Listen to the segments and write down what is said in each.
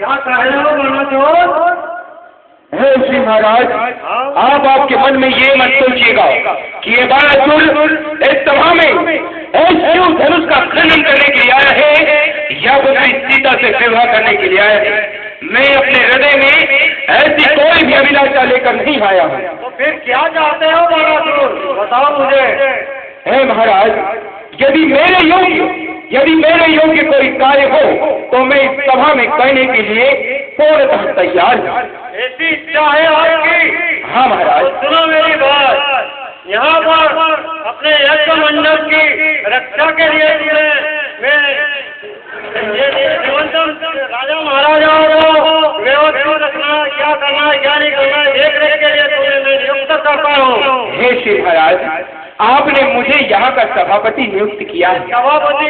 क्या कह रहे हो बलराज? हे श्री महाराज, आप आपके मन में ये मत सोचिएगा कि ये बालासुर इस सभा में शिव धनुष का खनन करने के लिए आया है या पुत्री सीता से विवाह करने के लिए आया है। मैं अपने हृदय में ऐसी कोई भी अभिलाषा लेकर नहीं आया हूँ। तो फिर क्या चाहते हो बालासुर, बताओ मुझे। हे महाराज, यदि मेरे योग्य कोई कार्य हो तो मैं इस सभा में करने के लिए पूर्णतः तैयार हूँ। ऐसी इच्छा है आपकी? हाँ महाराज। तो सुनो मेरी बात, यहाँ पर अपने यज्ञ मंडप की रक्षा के लिए मैं राजा महाराजाओं को व्यवस्थित रखना, क्या करना क्या नहीं करना, देख रेख के लिए तुम्हें मैं नियुक्त करता हूँ। हे श्री महाराज, आपने मुझे यहाँ का सभापति नियुक्त किया है। सभापति?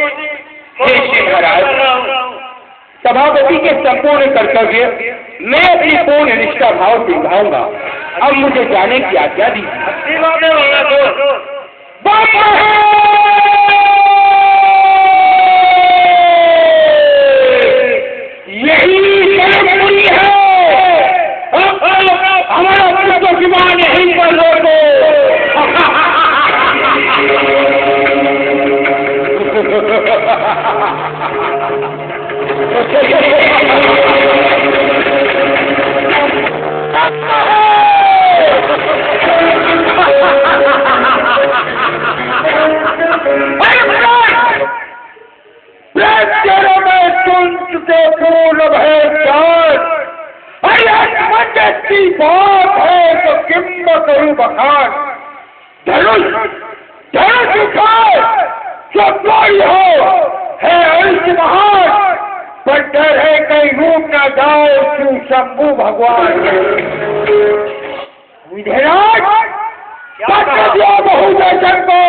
हे श्री महाराज, सभापति के संपूर्ण कर्तव्य मैं अपनी पूर्ण निष्ठा भाव से निभाऊंगा। अब मुझे जाने की आज्ञा दी। अच्छी बात है बालासुर। यही सेरेमनी है। हमारा पुरुषों की मां यहीं पर रोको। पूर्ण भय की बात है तो किम करूं बखान। धनुष उठाए जो कोई हो है अंश महान, पर डर है कहीं रूप न जाए शिव शंभु भगवान। विधिराज दिया बहुदर्शन को,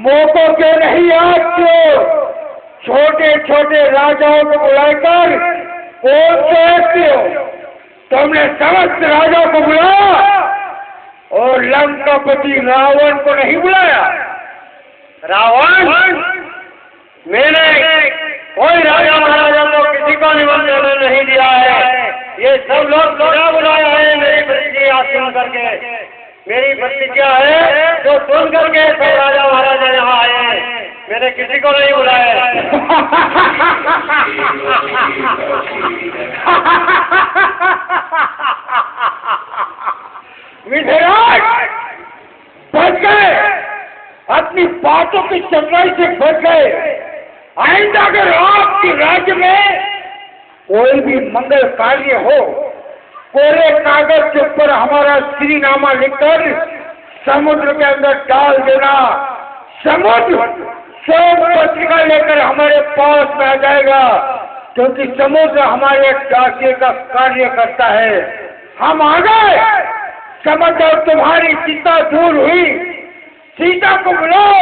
मोको के नहीं आज क्यों छोटे छोटे राजाओं को बुलाकर बोलते हो। तुमने समस्त राजाओं को बुलाया और लंकापति रावण को नहीं बुलाया। रावण? मैंने कोई राजा महाराजा को किसी को निमंत्रण नहीं दिया है। ये सब लोग बुलाया है मेरी प्रतिज्ञा सुन करके। मेरी प्रतिज्ञा है जो सुन करके सब राजा महाराजा यहाँ आए हैं। मैंने किसी को नहीं बुलाया। विधिराज बच गए, अपनी बातों की चतुराई से बच गए। आइंदा अगर आपके राज्य में कोई भी मंगल कार्य हो, कोरे कागज के ऊपर हमारा श्रीनामा लिखकर समुद्र के अंदर डाल देना। समुद्र स्वयं पत्रिका लेकर हमारे पास में आ जाएगा, क्योंकि समुद्र हमारे डाके का कार्य करता है। हम आ गए, समझो तुम्हारी चिंता दूर हुई। सीता को बुलाओ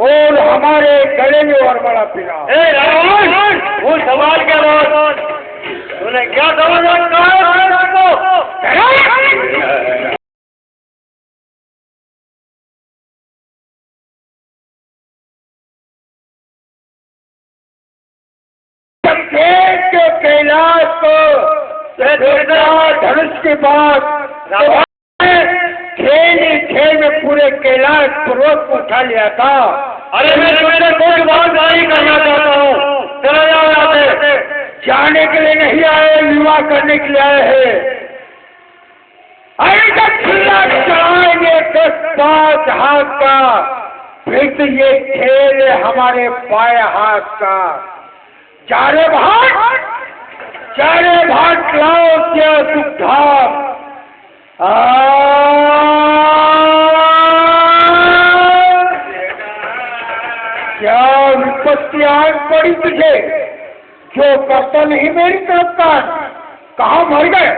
और हमारे गले में और बड़ा पिलाओ। रावण, वो सवाल क्या बात? तूने क्या समझ कैलाश को धनुष के बाद खेल में पूरे कैलाश पर्वत को उठा लिया था। अरे मैं तुम्हें कोई बात नहीं करना चाहता हूँ। चला जाओ यहाँ से। जाने के लिए नहीं आए, विवाह करने के लिए आए हैं। अरे खिल्ला चढ़ाएंगे 10-5 हाथ का, फिर तो ये खेल है हमारे बाएं हाथ का। चारे भाग लाओ क्या सुधार। क्या विपत्ति आग पड़ी तुझे, जो करता नहीं मेरी तरफ का। कहाँ मर गए?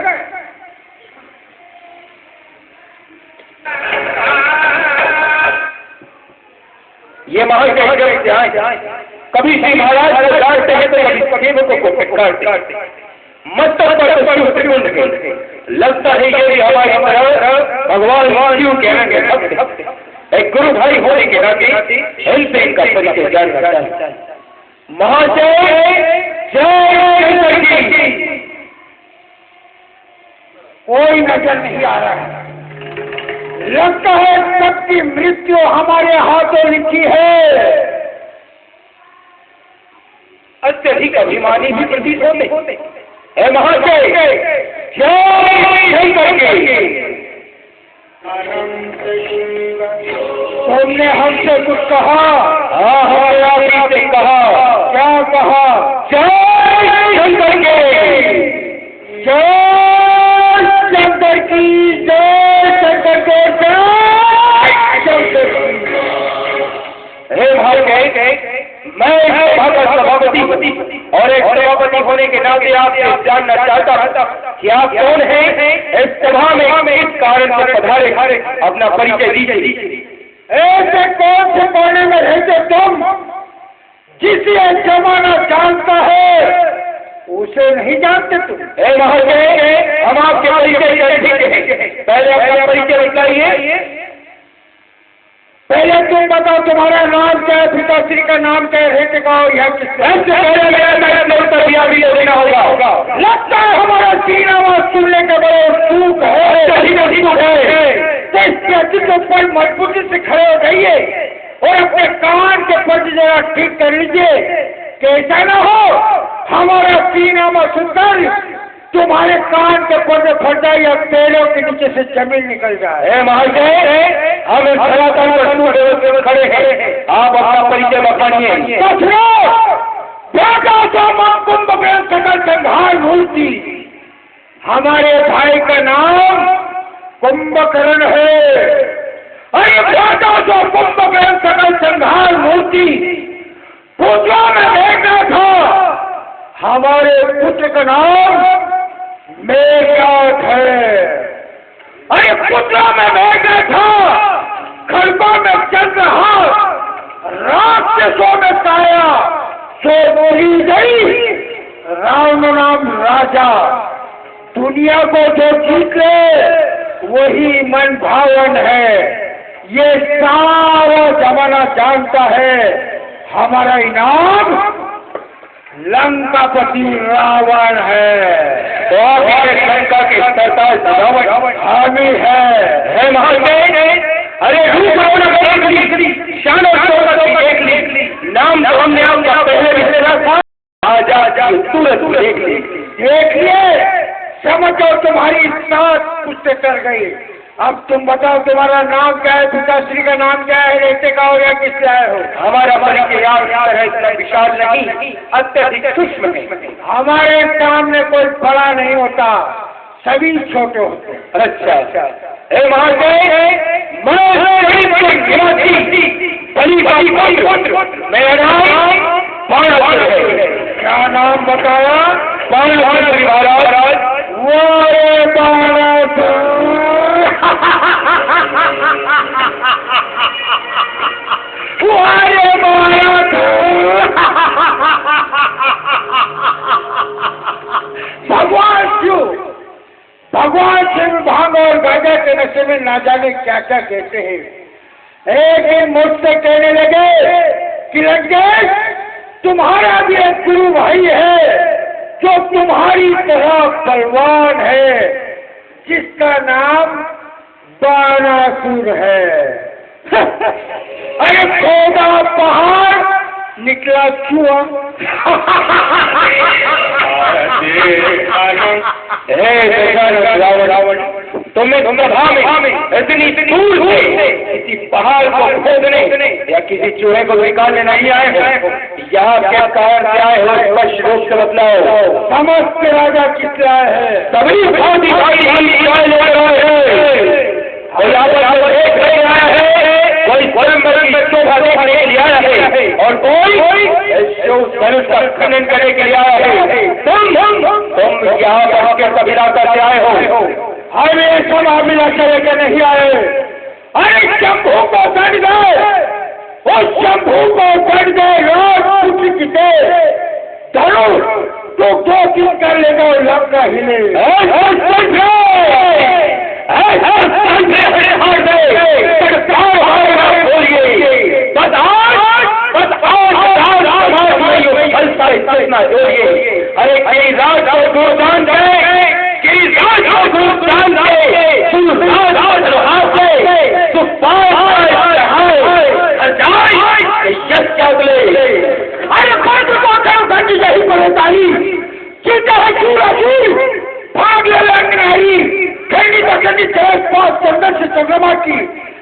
ये महाराज कभी श्री महाराज को डांटते हैं तो कभी को डांटते। मस्तक पर लगता है ये हमारी तरह भगवान शिव कहेंगे भक्त। एक गुरु भाई होने के नाते इनसे इनका परिचय जान सकता है। महाशय जय नजर नहीं आ रहा है। लगता है सबकी मृत्यु हमारे हाथों लिखी है। अत्यधिक अभिमानी भी प्रतीत होते। हे महाशय, जय करके तुमने हमसे कुछ कहा? आपने कहा। क्या कहा? जय करके जय शंकर की जय, शंकर को जय शंकर की। हे महाशय, मैं सभापति और एक सभापति होने के नाते आपसे जानना चाहता कि आप कौन हैं, इस सभा में इस कारण से पधारे, अपना परिचय दीजिए। ऐसे कौन से कोने में रहते तुम? जिसे जमाना जानता है उसे नहीं जानते तुम? हे महाशय, हम आपके परिचय पहले अपना परिचय बताइए। पहले तुम बताओ तुम्हारा नाम क्या है, पिताश्री का नाम क्या है, रहते का और यहाँ किस देना होगा। लगता है हमारा सीना आवाज सुनने का बड़ा सूख है। तो इसके अधिक ऊपर मजबूती से खड़े हो जाइए और अपने कान के पर्दे जरा ठीक कर लीजिए कि ऐसा न हो हमारा सीना में सुनकर तुम्हारे कान के पर्दे फट जाए या पेड़ों के नीचे से जमीन निकल जाए। हे महाशय, हम इस सनातन पर खड़े हैं, आप अपना परिचय बताइए। कुंभ में सकल संहार मूर्ति, हमारे भाई का नाम कुंभकर्ण है। अरे जो कुंभ में सकल संहार मूर्ति पुत्रों में देखना था, हमारे पुत्र का नाम मेघनाथ है। अरे पुत्रों में मेघनाथ था, खड़कों में चंद्रहास, राक्षसों में काया, सो वही गई राम नाम राजा। दुनिया को जो जीत ले वही मन भावन है, ये सारा जमाना जानता है। हमारा इनाम लंकापति रावण है। तो आप लंका के सरताज हामी है। हे महाशय, अरे शान और शौकत देख ली, नाम तो हमने आपका पहले भी सुना था। आजा सूरत देख लिए, समझो तुम्हारी साथ पुष्ट कर गई। अब तुम बताओ तुम्हारा नाम क्या है, पिताश्री का नाम क्या है, रहते का हो या किससे आए हो? हमारा परिचय याद है, इतना विशाल नहीं, अत्यधिक सूक्ष्म है। हमारे सामने कोई बड़ा नहीं होता, सभी छोटे होते। अच्छा, हे महाशय, मेरा नाम बाणासुर है। क्या नाम बताया? बाणासुर महाराज। वो बाणासुर भगवान शिव भांग और गांजा के नशे में ना जाने क्या क्या कहते हैं। एक दिन मुझसे कहने लगे कि लंकेश, तुम्हारा भी एक गुरु भाई है जो तुम्हारी तरह बलवान है, जिसका नाम बाणासुर है। अरे खोदा पहाड़ निकला चूहा। रावण, तुम्हें इतनी दूर से किसी पहाड़ को खोदने या किसी चूहे को निकालने नहीं आए हो। यहाँ क्या कारण से आए हो, स्पष्ट रूप से बतलाओ। समस्त राजा किस आए हैं? सभी भांति कोई आपस एक नहीं आया है, कोई स्वयं की शोभा देखने के लिए आया है और कोई धनुष का खनन करने के लिए आया है। तुम यहाँ पर के अभिलाषा से आए हो। हम ये सब अभिलाषा लेकर नहीं आए। अरे शंभू को बढ़ गए, उस शंभू को बढ़ गए राजपुत्र किसे धनुष तो 2 दिन कर लेगा और लंका हिले। अरे राज को दुर्दान राज को दान दे, तू राज हाथे, तू पाए यश अगले। अरे कोई को कर यही परेशानी चिंता है क्यों भाग ले लंगनाई खंडी बखंडी तेज पास चंदन से चंद्रमा की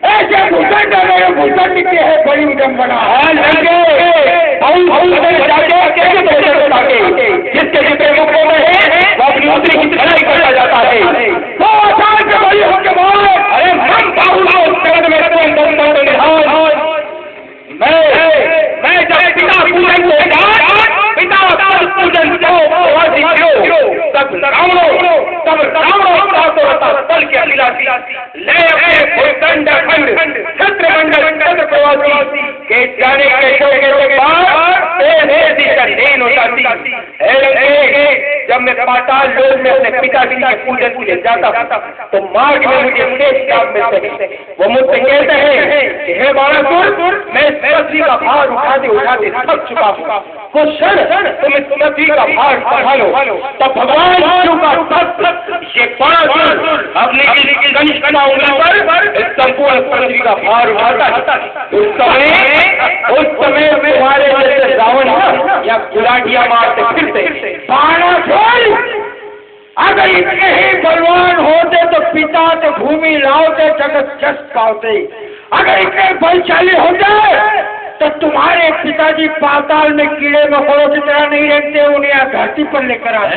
ऐसे भूषण डाले भूषण के है बड़ी विडम्बना है लंगे जिसके जितने मुखों में है वो अपनी उतरी की भलाई करता जाता है वो आसान से बड़ी होके बोल अरे हम बाबू शरण में मैं जब पिता पूजन पिता पूजन तब तल के अभिलाषी ले अपने भूखंड खंड छत्र मंडल छत्र प्रवासी के जाने के बाद देन उतारती जब मैं पाताल लोक में अपने पिताजी के पूजन के लिए जाता तो मार्ग में मुझे शेष लाभ मिलते हैं। वो मुझसे कहते हैं कि हे बालासुर मैं पृथ्वी का भार उठाते थक चुका हूँ, कुछ क्षण तुम्हें पृथ्वी का भार संभालो। तब भगवान शिव का तप ये बालासुर अपनी कनिष्ठा उंगली पर संपूर्ण पृथ्वी का भार उठाता। उस समय तुम्हारे जैसे रावण या गुलाटियां मारते फिरते अगर इतने ही बलवान होते तो पिता तो भूमि लाओते जगत जस पाते। अगर इतने बलशाली हो जाए तो तुम्हारे पिताजी पाताल में कीड़े मकोड़ों की तरह नहीं रहते, उन्हें यहाँ धरती पर लेकर आते।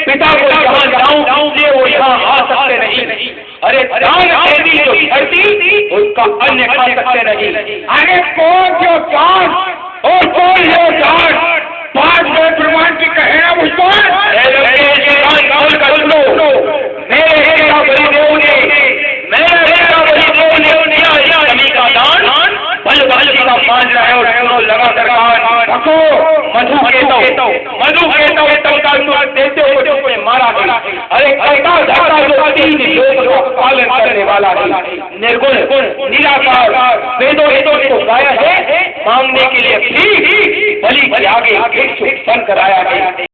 पिता को जहाँ जाऊँ वो यहाँ आ सकते नहीं। अरे दान देवी जो धरती उसका अन्य खा सकते नहीं। अरे कौन जो जान और कौन जो जान पांच में प्रमाण की कहे ना मुझको लगा कर मारा गया। अरे पालन करने वाला निर्गुण निराकार वेदों को गाया है, मांगने के लिए बलि के आगे बनकर आया है।